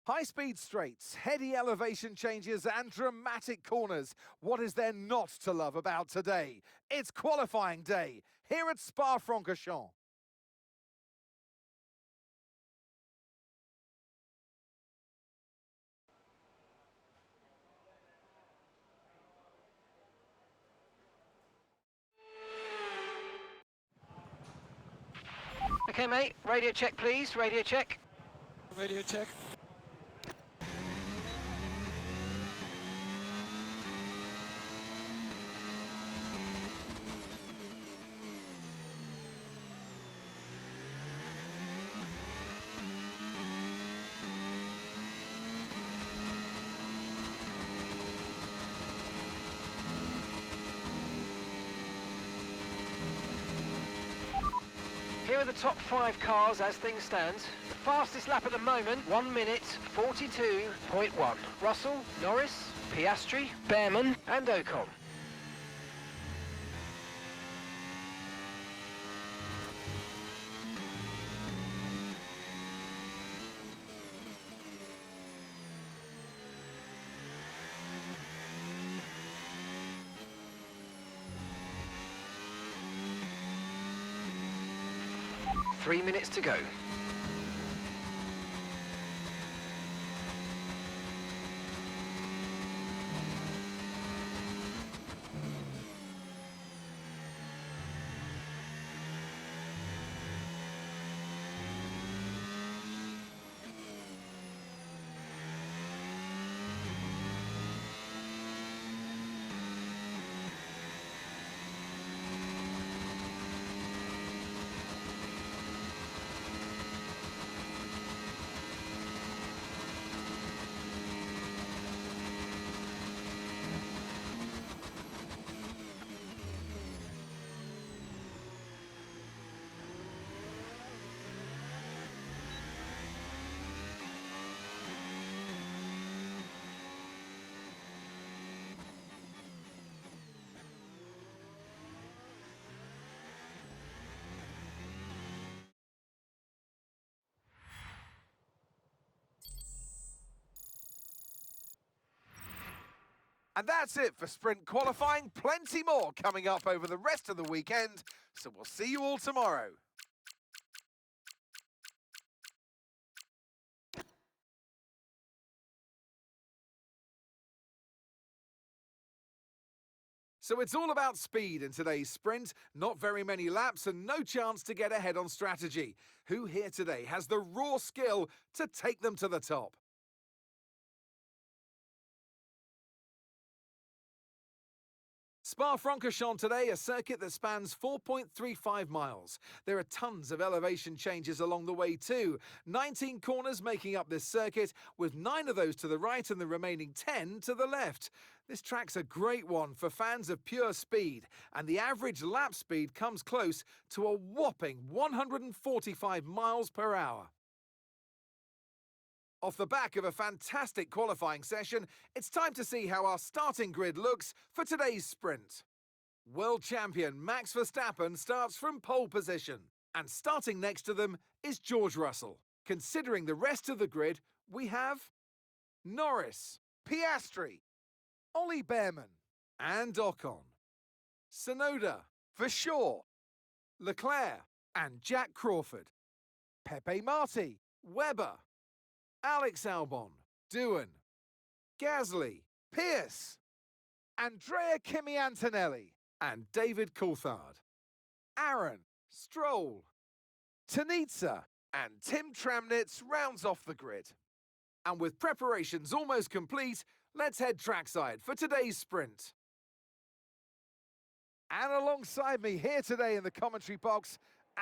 High-speed straights, heady elevation changes and dramatic corners. What is there not to love about today? It's qualifying day here at Spa-Francorchamps. Okay, mate. Radio check, please. Radio check. Radio check. Here are the top 5 cars as things stand. The fastest lap at the moment, 1 minute 42.1. Russell, Norris, Piastri, Behrman and Ocon. Three minutes to go. And that's it for sprint qualifying. Plenty more coming up over the rest of the weekend. So we'll see you all tomorrow. So it's all about speed in today's sprint. Not very many laps and no chance to get ahead on strategy. Who here today has the raw skill to take them to the top? Spa-Francorchamps today, a circuit that spans 4.35 miles. There are tons of elevation changes along the way too. 19 corners making up this circuit, with 9 of those to the right and the remaining 10 to the left. This track's a great one for fans of pure speed, and the average lap speed comes close to a whopping 145 miles per hour. Off the back of a fantastic qualifying session, it's time to see how our starting grid looks for today's sprint. World champion Max Verstappen starts from pole position, and starting next to them is George Russell. Considering the rest of the grid, we have Norris, Piastri, Ollie Behrman, and Ocon, Tsunoda, Vershaw, Leclerc, and Jack Crawford, Pepe Marti, Webber, Alex Albon, Doohan, Gasly, Pierce, Andrea Kimi Antonelli, and David Coulthard. Aaron, Stroll, Tanitsa, and Tim Tramnitz rounds off the grid. And with preparations almost complete, let's head trackside for today's sprint. And alongside me here today in the commentary box,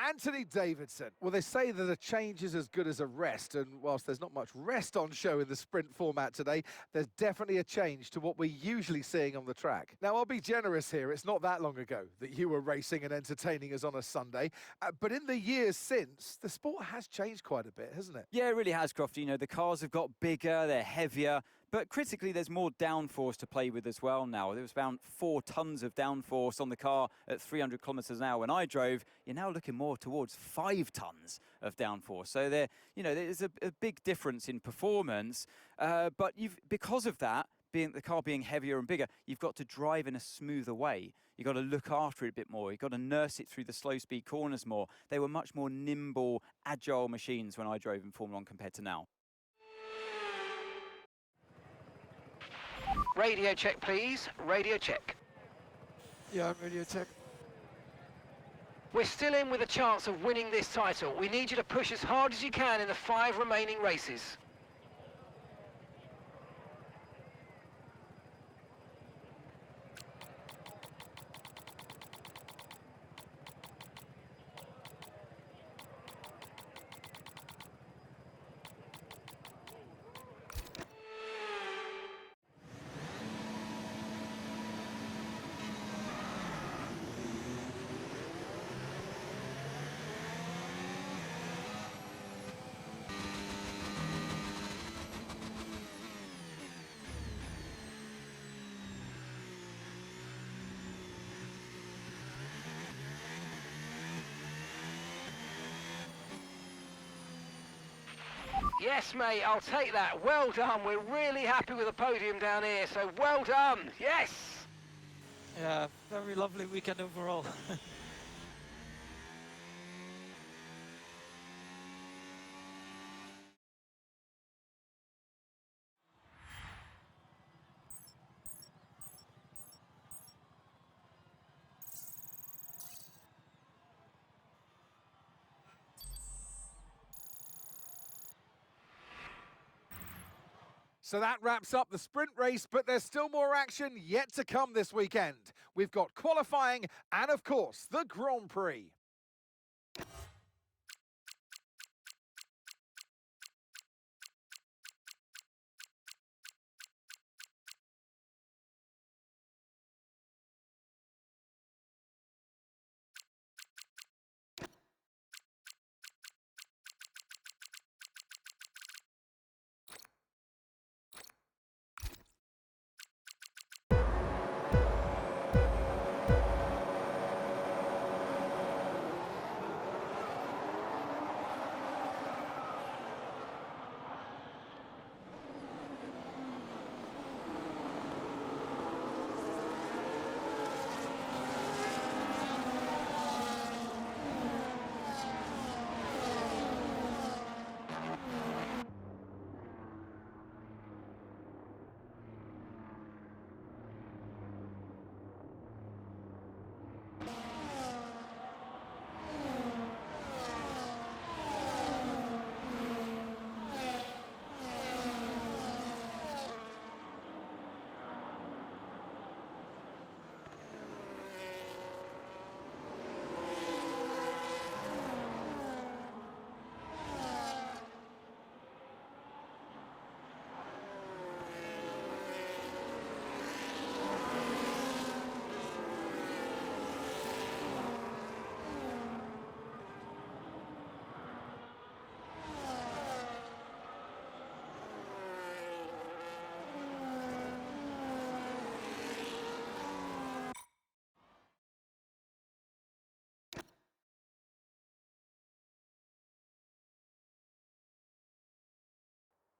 Anthony Davidson. Well, they say that a change is as good as a rest, and whilst there's not much rest on show in the sprint format today, there's definitely a change to what we're usually seeing on the track. Now, I'll be generous here. It's not that long ago that you were racing and entertaining us on a Sunday, but in the years since, the sport has changed quite a bit, hasn't it? Yeah, it really has, Crofty. You know, the cars have got bigger, they're heavier, But critically, there's more downforce to play with as well now. There was around 4 tons of downforce on the car at 300 kilometers an hour when I drove. You're now looking more towards 5 tons of downforce. So there's a big difference in performance. But because of that, the car being heavier and bigger, you've got to drive in a smoother way. You've got to look after it a bit more. You've got to nurse it through the slow speed corners more. They were much more nimble, agile machines when I drove in Formula 1 compared to now. Radio check, please. Radio check. Yeah, radio check. We're still in with a chance of winning this title. We need you to push as hard as you can in the 5 remaining races. Yes, mate, I'll take that. Well done. We're really happy with the podium down here, so well done. Yes! Yeah, very lovely weekend overall. So that wraps up the sprint race, but there's still more action yet to come this weekend. We've got qualifying and, of course, the Grand Prix.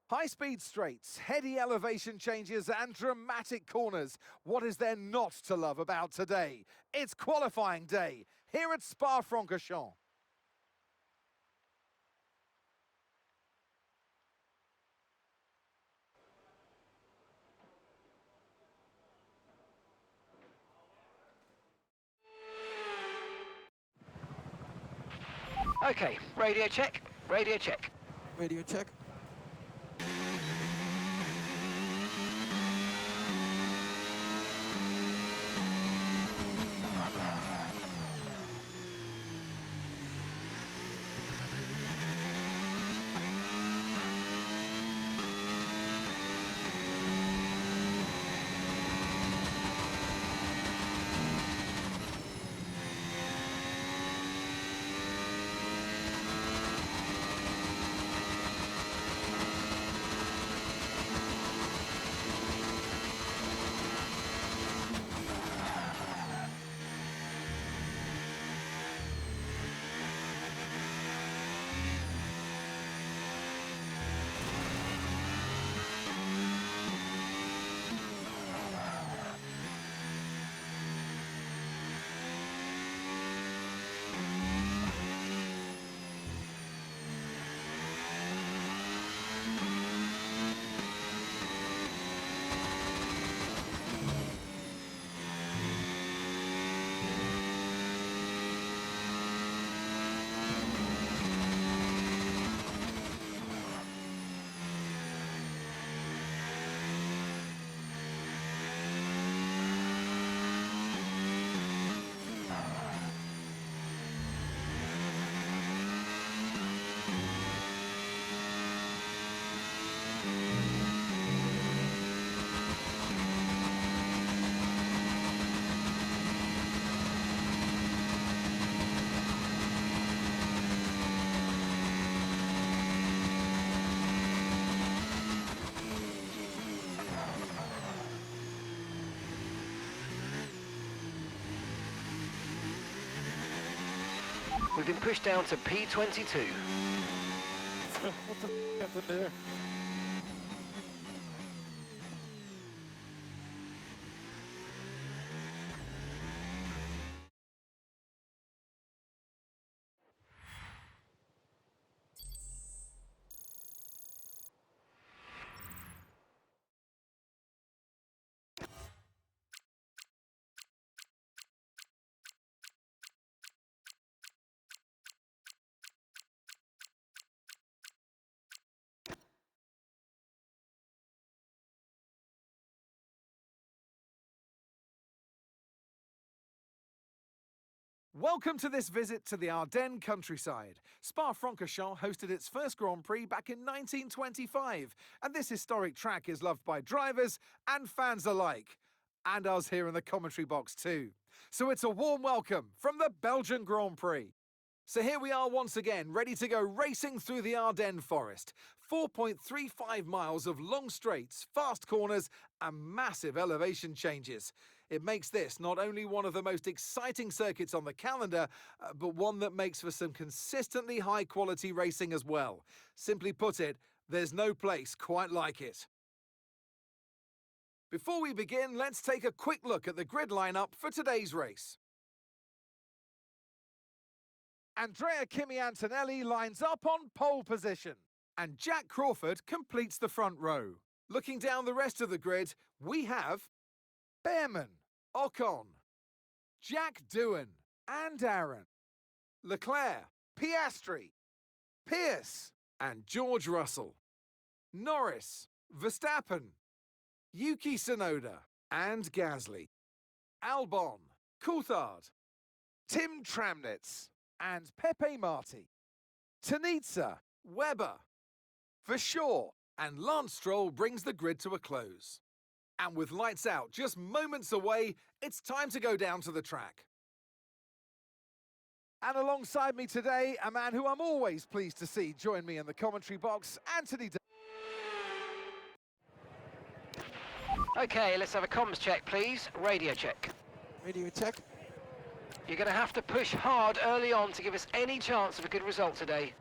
High-speed straights, heady elevation changes and dramatic corners. What is there not to love about today? It's qualifying day here at Spa-Francorchamps. Okay, radio check. Radio check. Radio check. We've been pushed down to P22. What the f happened there? Welcome to this visit to the Ardennes countryside. Spa-Francorchamps hosted its first Grand Prix back in 1925, and this historic track is loved by drivers and fans alike. And us here in the commentary box too. So it's a warm welcome from the Belgian Grand Prix. So here we are once again, ready to go racing through the Ardennes forest. 4.35 miles of long straights, fast corners, and massive elevation changes. It makes this not only one of the most exciting circuits on the calendar, but one that makes for some consistently high-quality racing as well. Simply put it, there's no place quite like it. Before we begin, let's take a quick look at the grid lineup for today's race. Andrea Kimi Antonelli lines up on pole position, and Jack Crawford completes the front row. Looking down the rest of the grid, we have Behrman, Ocon, Jack Doohan and Aaron, Leclerc, Piastri, Pierce and George Russell, Norris, Verstappen, Yuki Tsunoda and Gasly, Albon, Coulthard, Tim Tramnitz and Pepe Marti, Tanitsa, Webber, Verschoor and Lance Stroll brings the grid to a close. And with lights out just moments away, it's time to go down to the track. And alongside me today, a man who I'm always pleased to see join me in the commentary box, Anthony. Okay, let's have a comms check, please. Radio check. Radio check. You're going to have to push hard early on to give us any chance of a good result today.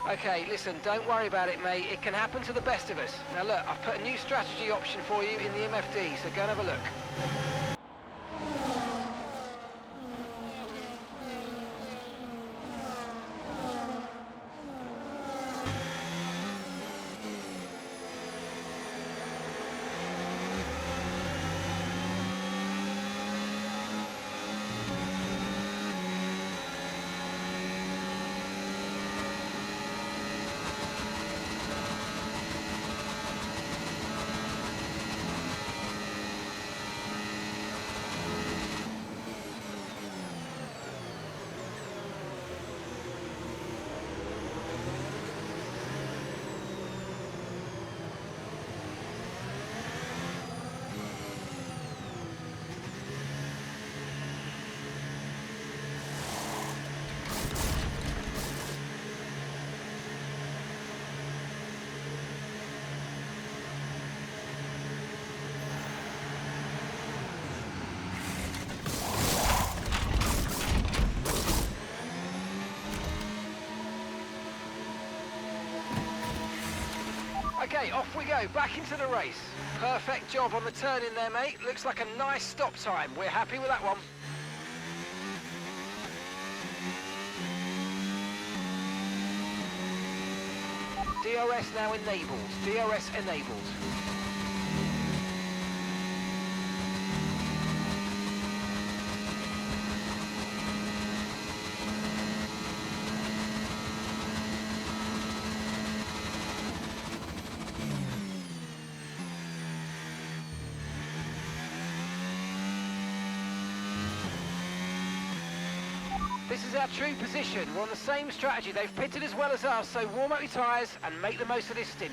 Okay, listen, don't worry about it, mate. It can happen to the best of us. Now look, I've put a new strategy option for you in the MFD, so go and have a look. Okay, off we go, back into the race. Perfect job on the turn in there, mate. Looks like a nice stop time. We're happy with that one. DRS now enabled. DRS enabled. This is our true position. We're on the same strategy. They've pitted as well as us, so warm up your tyres and make the most of this stint.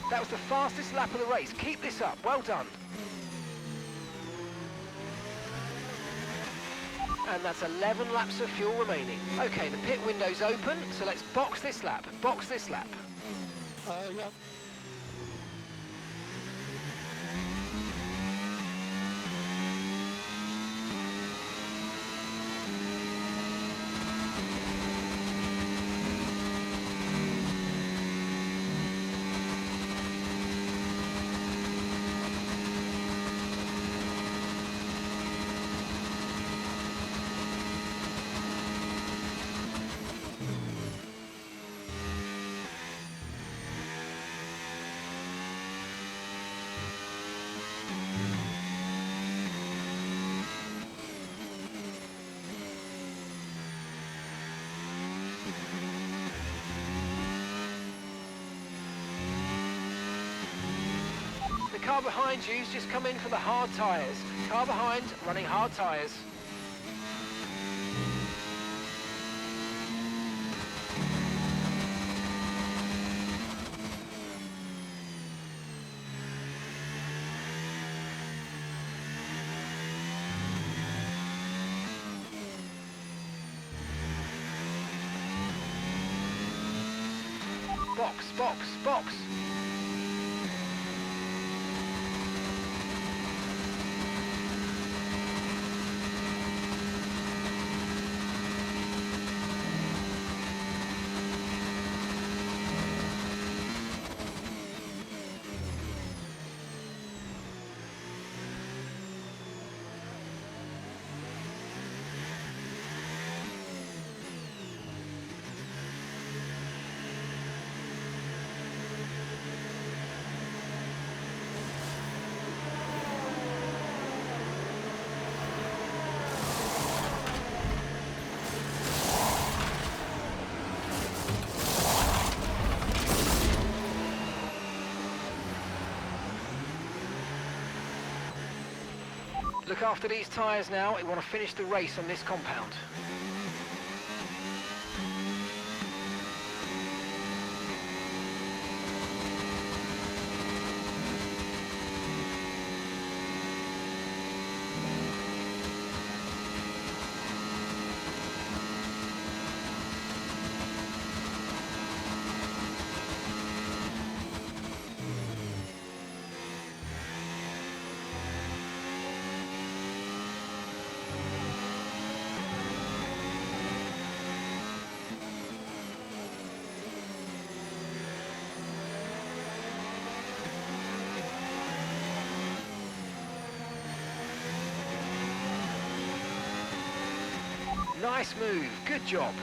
That was the fastest lap of the race. Keep this up. Well done. And that's 11 laps of fuel remaining. Okay, the pit window's open, so let's box this lap. Box this lap. Yeah. The car behind you's just come in for the hard tyres. Car behind, running hard tyres. Box, box, box. Look after these tyres now. We want to finish the race on this compound. Nice move, good job.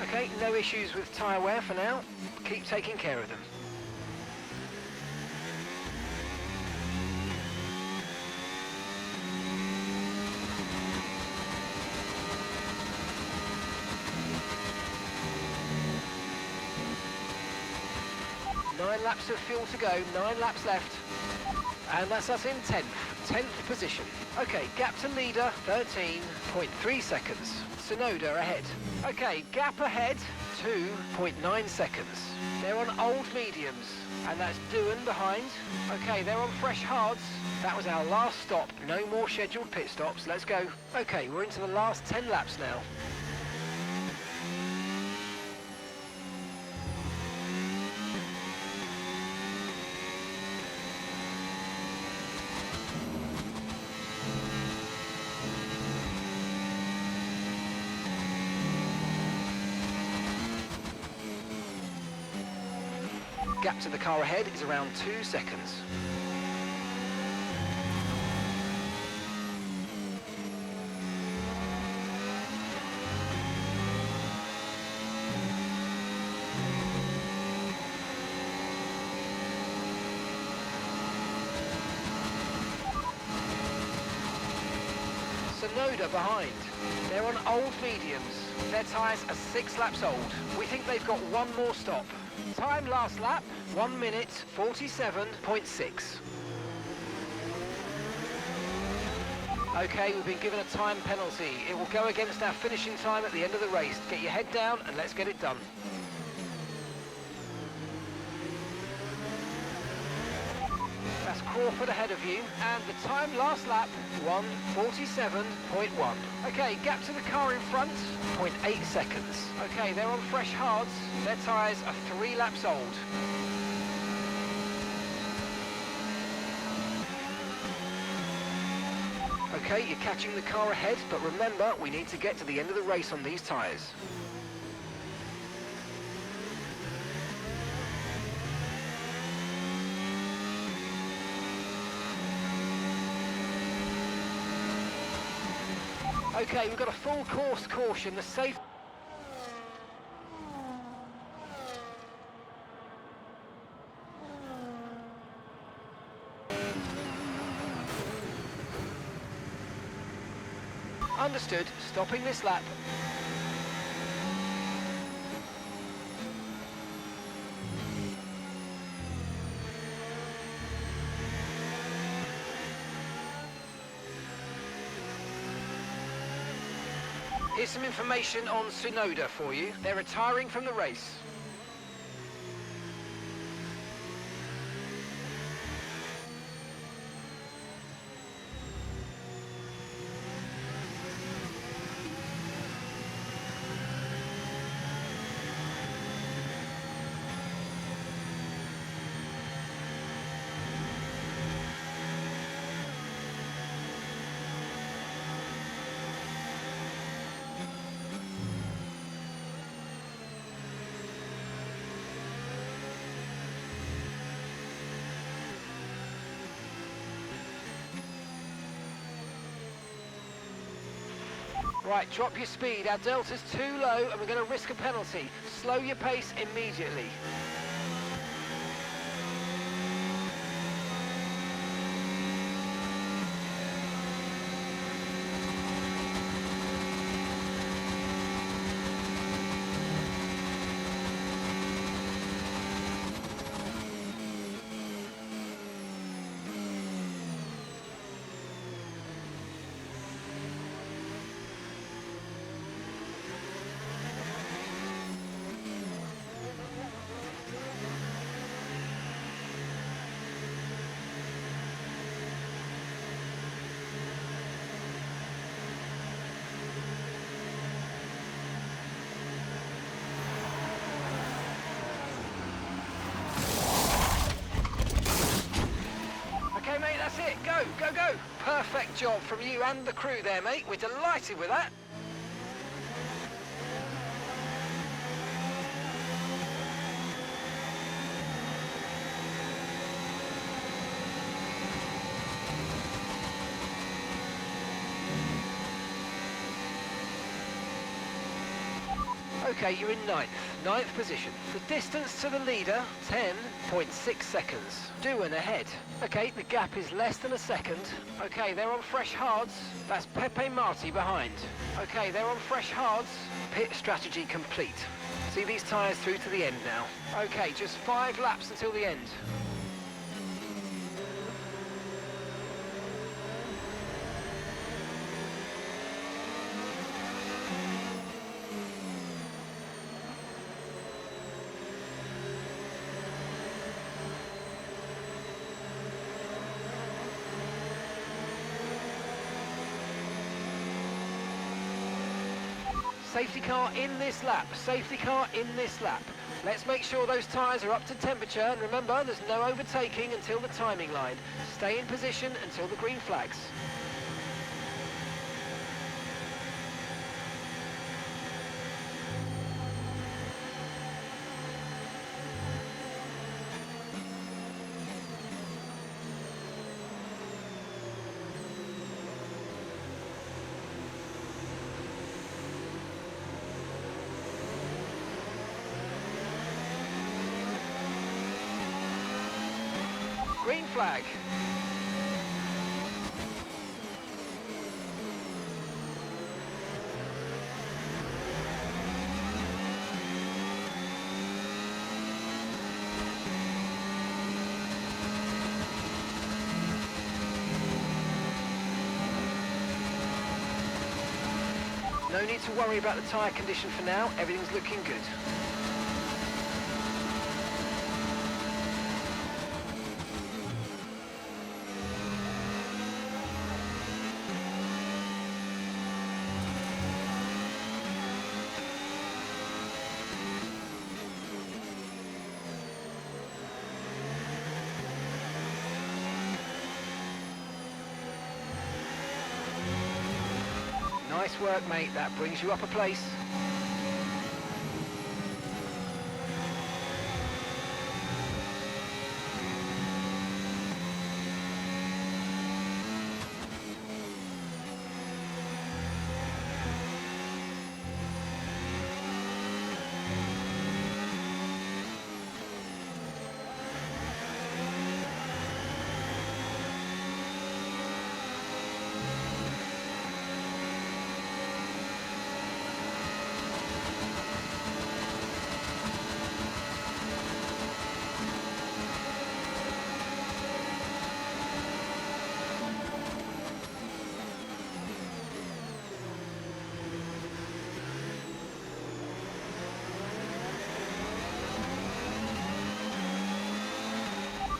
Okay, no issues with tyre wear for now. Keep taking care of them. Nine laps of fuel to go, 9 laps left. And that's us in 10th position. Okay, gap to leader, 13.3 seconds. Sonoda ahead. Okay, gap ahead, 2.9 seconds. They're on old mediums, and that's Doohan behind. Okay, they're on fresh hards. That was our last stop. No more scheduled pit stops. Let's go. Okay, we're into the last 10 laps now. Gap to the car ahead is around 2 seconds. Sonoda behind. They're on old mediums. Their tyres are 6 laps old. We think they've got one more stop. Time last lap, 1 minute 47.6. Okay, we've been given a time penalty. It will go against our finishing time at the end of the race. Get your head down and let's get it done. That's Crawford ahead of you, and the time last lap, 1:47.1. Okay, gap to the car in front, 0.8 seconds. Okay, they're on fresh hards. Their tyres are 3 laps old. Okay, you're catching the car ahead, but remember, we need to get to the end of the race on these tyres. Okay, we've got a full course caution, the safe... Understood, stopping this lap. Here's some information on Sonoda for you. They're retiring from the race. Right, drop your speed. Our delta's too low and we're going to risk a penalty. Slow your pace immediately. Okay, mate, that's it. Go, go, go. Perfect job from you and the crew there, mate. We're delighted with that. Okay, you're in ninth position. The distance to the leader, 10.6 seconds. Doing ahead. Okay, the gap is less than a second. Okay, they're on fresh hards. That's Pepe Marti behind. Okay, they're on fresh hards. Pit strategy complete. See these tyres through to the end now. Okay, just 5 laps until the end. Safety car in this lap, safety car in this lap. Let's make sure those tyres are up to temperature, and remember, there's no overtaking until the timing line. Stay in position until the green flags. Green flag. No need to worry about the tyre condition for now, everything's looking good. Nice work, mate. That brings you up a place.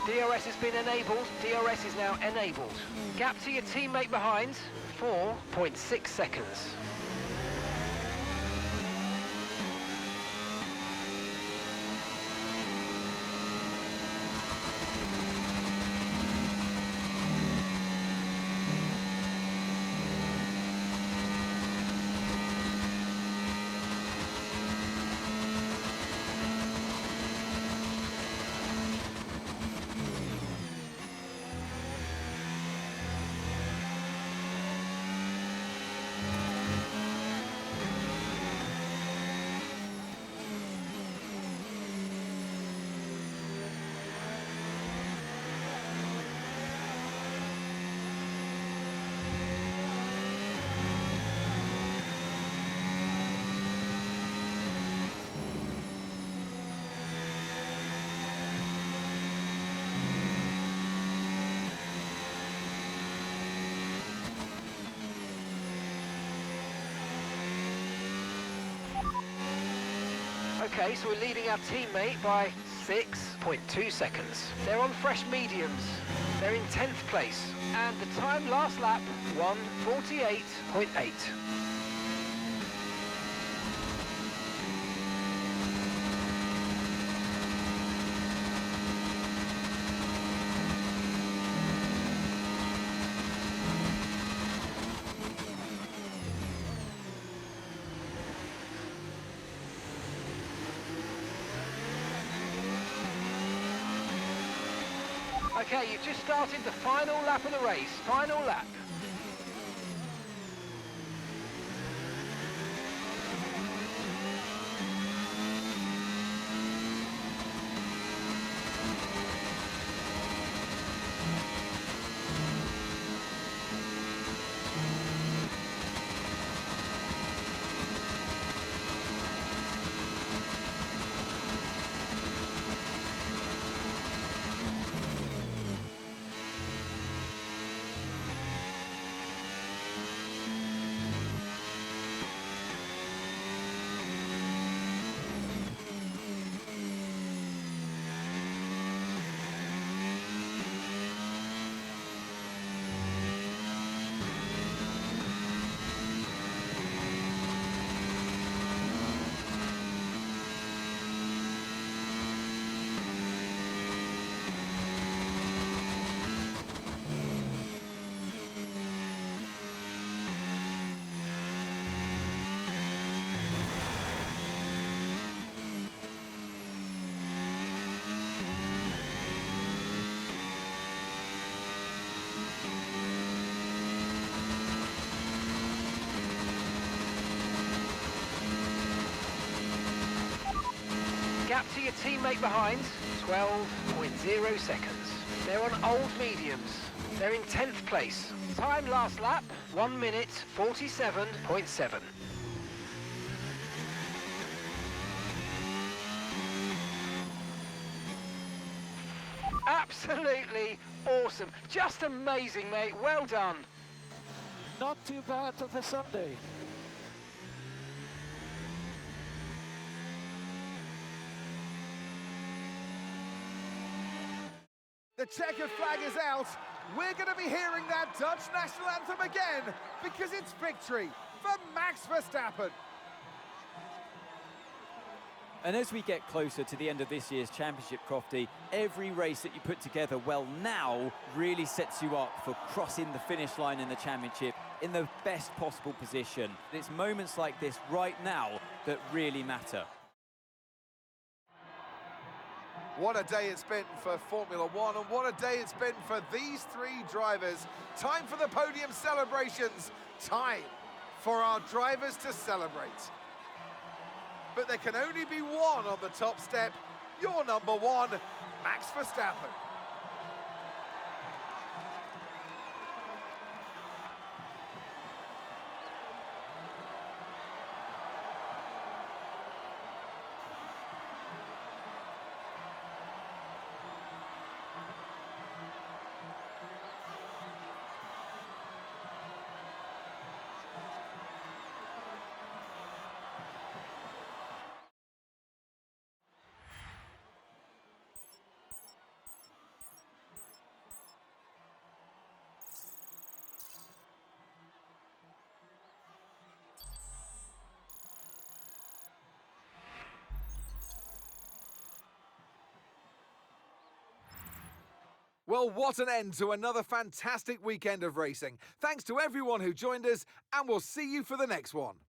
DRS has been enabled. DRS is now enabled. Gap to your teammate behind, 4.6 seconds. Okay, so we're leading our teammate by 6.2 seconds. They're on fresh mediums. They're in 10th place. And the time last lap, 1:48.8. Okay, you've just started the final lap of the race. Final lap. Gap to your teammate behind, 12.0 seconds. They're on old mediums. They're in 10th place. Time last lap, 1:47.7. Absolutely awesome. Just amazing, mate. Well done. Not too bad of a Sunday. The checkered flag is out. We're going to be hearing that Dutch national anthem again because it's victory for Max Verstappen. And as we get closer to the end of this year's championship, Crofty, every race that you put together well now really sets you up for crossing the finish line in the championship in the best possible position. It's moments like this right now that really matter. What a day it's been for Formula One, and what a day it's been for these three drivers. Time for the podium celebrations. Time for our drivers to celebrate. But there can only be one on the top step. Your number one, Max Verstappen. Well, what an end to another fantastic weekend of racing. Thanks to everyone who joined us, and we'll see you for the next one.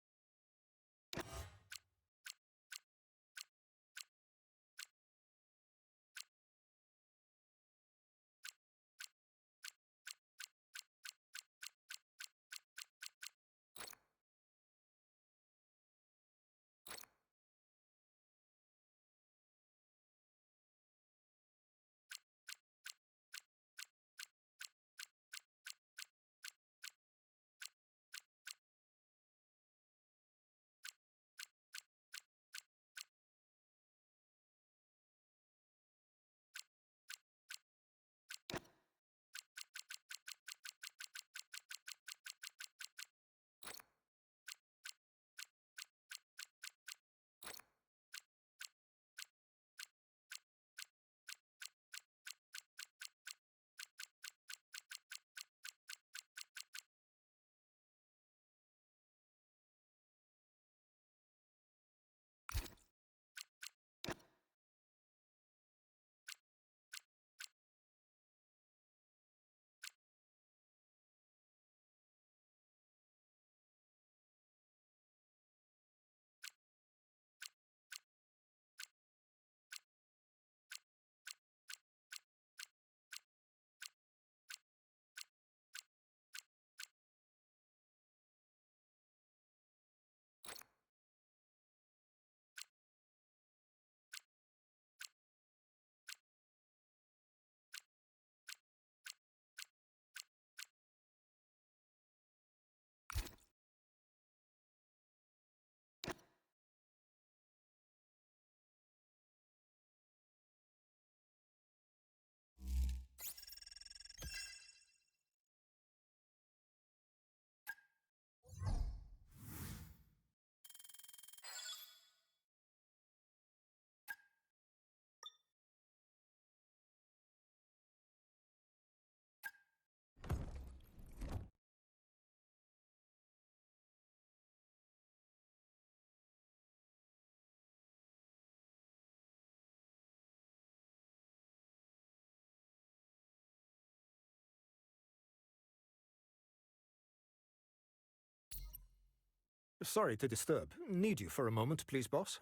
Sorry to disturb. Need you for a moment, please, boss?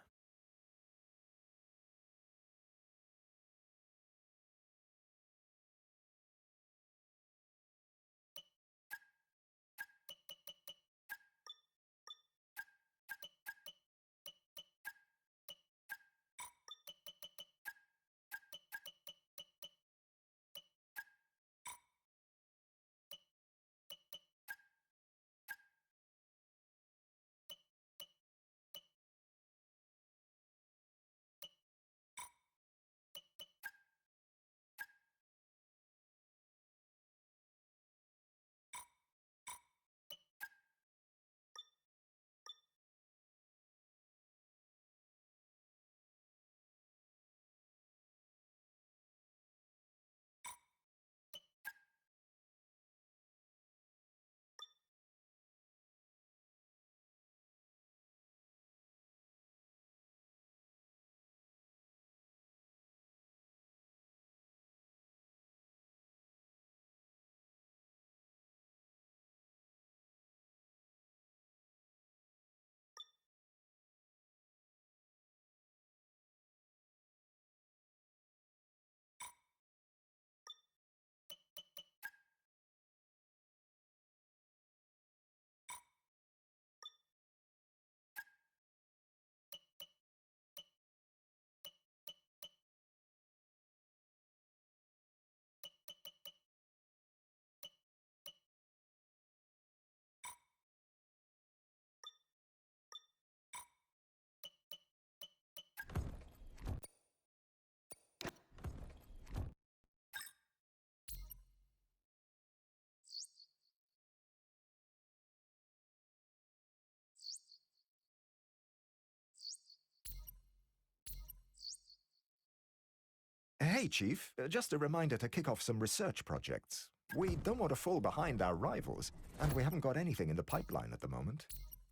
Hey, Chief. Just a reminder to kick off some research projects. We don't want to fall behind our rivals, and we haven't got anything in the pipeline at the moment.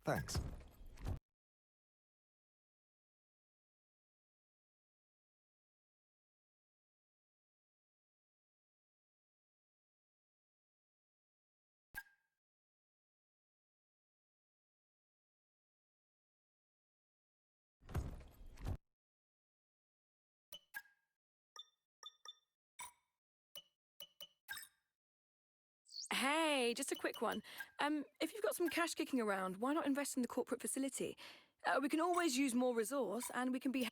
Thanks. Hey, just a quick one. If you've got some cash kicking around, why not invest in the corporate facility? We can always use more resource, and we can be